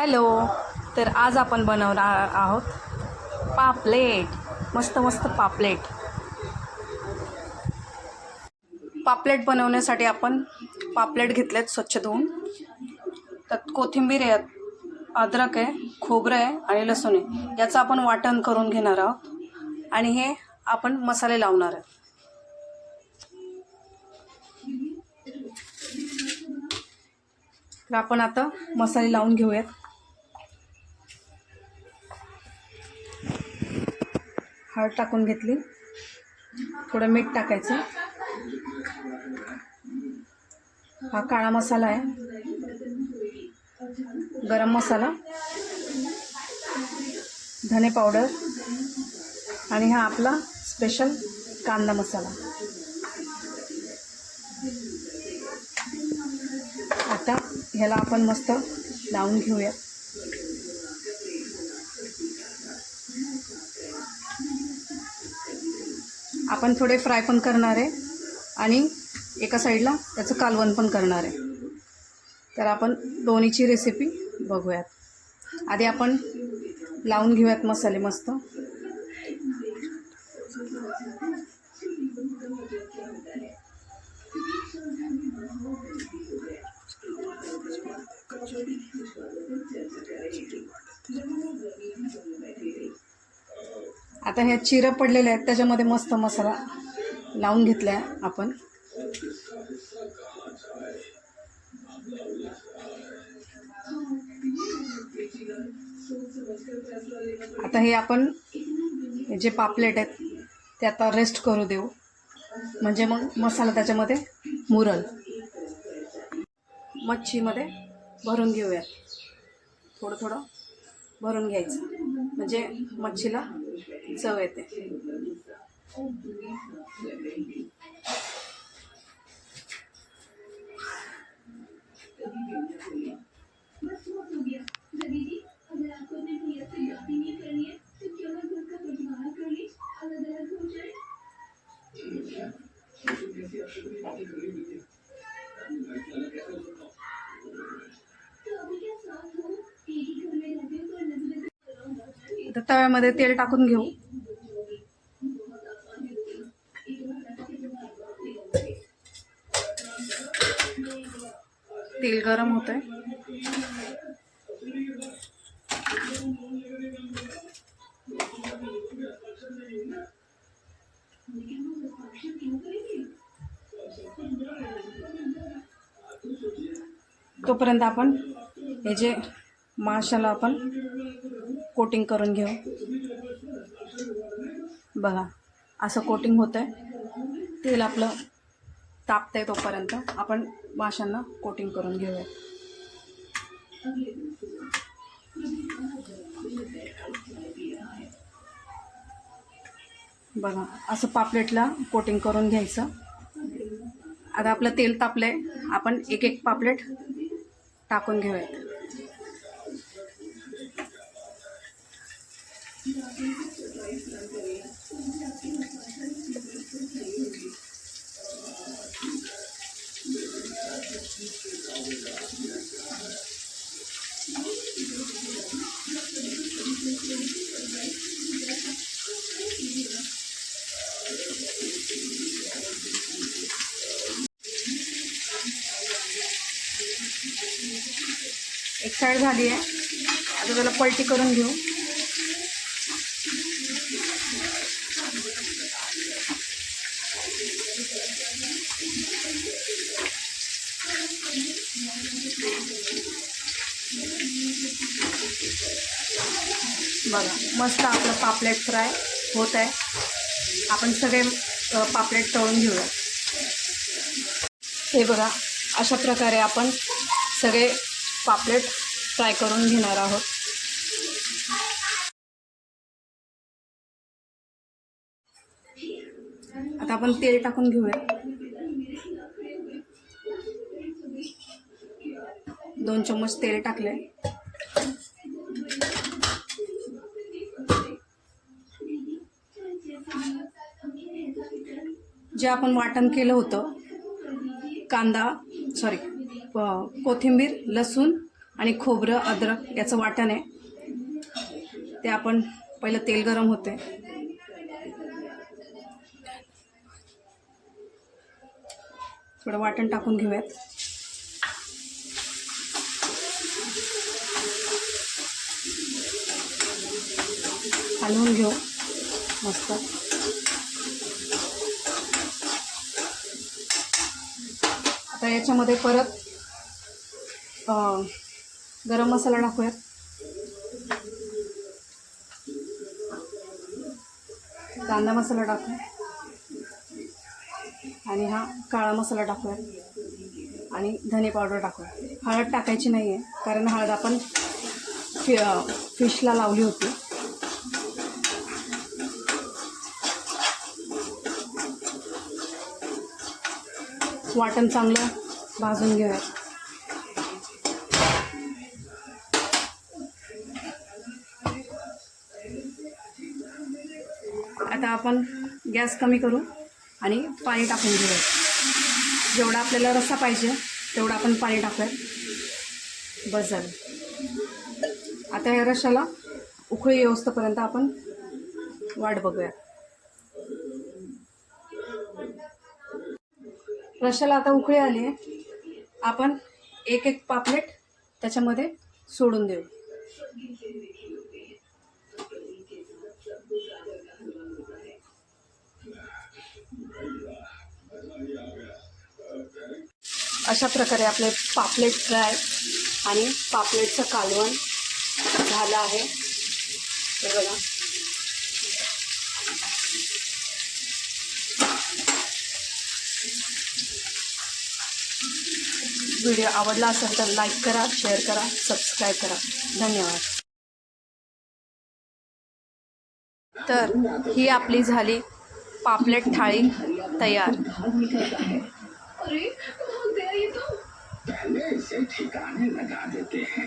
Hello. तर आज आपण बनवणार आहोत पापलेट. मस्त मस्त पापलेट बनवण्यासाठी आपण पापलेट घेतलेत स्वच्छ धुवून. त्यात कोथिंबीर आहे, अद्रक आहे, खोबरं आहे आणि लसूण आहे. याचं आपण वाटण करून घेणार आहोत आणि हे आपण मसाले लावणार आहे. तर आपण आता मसाले लावून घेऊयात. हळद टाकून घेतली, थोडं मीठ टाकायचं. हा काळा मसाला आहे, गरम मसाला, धने पावडर आणि हा आपला स्पेशल कांदा मसाला. आता ह्याला आपण मस्त लावून घेऊया. आपण थोडे फ्राय पण करणार आहे आणि एका साईडला त्याचं कालवण पण करणार आहे. तर आपण दोन्हीची रेसिपी बघूयात. आधी आपण लावून घेऊयात मसाले मस्त. आता ह्या चिरं पडलेल्या आहेत, त्याच्यामध्ये मस्त मसाला लावून घेतला आहे आपण. आता हे आपण जे पापलेट आहेत ते आता रेस्ट करू देऊ, म्हणजे मग मसाला त्याच्यामध्ये मुरल. मच्छीमध्ये भरून घेऊया, थोडं थोडं भरून घ्यायचं म्हणजे मच्छीला चव येते. आता तव्यामध्ये तेल टाकून घेऊ. तेल गरम होतंय. तोपर्यंत आपण हे जे माशाला आपण कोटिंग करून घेऊ. बघा असं कोटिंग होतंय. तेल आपलं तापतंय तोपर्यंत आपण माशांना कोटिंग करून घेऊया. बघा असं पापलेटला कोटिंग करून घ्यायचं. आता आपलं तेल तापलंय, आपण एक एक पापलेट टाकून घेऊयात. एक साईड झाली आहे, आता त्याला पलटी करून घेऊ. बघा मस्त आपलं पापलेट फ्राय होत आहे. आपण सगळे पापलेट तळून घेऊया. हे बघा अशा प्रकारे आपण सगळे पापलेट फ्राय करून घेणार आहोत. आता आपण तेल टाकून घेऊया. 2 चम्मच तेल टाकले. जे आपण वाटण केलं होतं, कोथिंबीर, लसूण आणि खोबरं अद्रक याचं वाटण आहे. ते आपण पहिलं तेल गरम होते, थोडं वाटण टाकून घेऊयात. हलवून घेऊ मस्त. आता याच्यामध्ये परत गरम मसाला टाकूयात. कांदा मसाला टाकूया आणि हा काळा मसाला टाकूयात आणि धने पावडर टाकूया. हळद टाकायची नाही आहे कारण हळद आपण फिशला लावली होती. वाटण चांगलं भाजून घेऊया. आता आपण गॅस कमी करू आणि पाणी टाकून घेऊया. जेवढा आपल्याला रस्सा पाहिजे तेवढं आपण पाणी टाकूया. बस झालं. आता या रश्शाला उकळी येऊस्तोपर्यंत आपण वाट बघूया. रश्शाला आता उकळी आली आहे. आपण एक एक पापलेट त्याच्यामध्ये सोडून देऊ. अशा प्रकारे आपले पापलेट फ्राय आणि पापलेटचं कालवण झालं आहे. हे बघा. व्हिडिओ आवडला असेल तर लाईक करा, शेअर करा, सबस्क्राईब करा. धन्यवाद. तर ही आपली झाली पापलेट थाळी तयार. पहले से ठिकाने लगा देते हैं.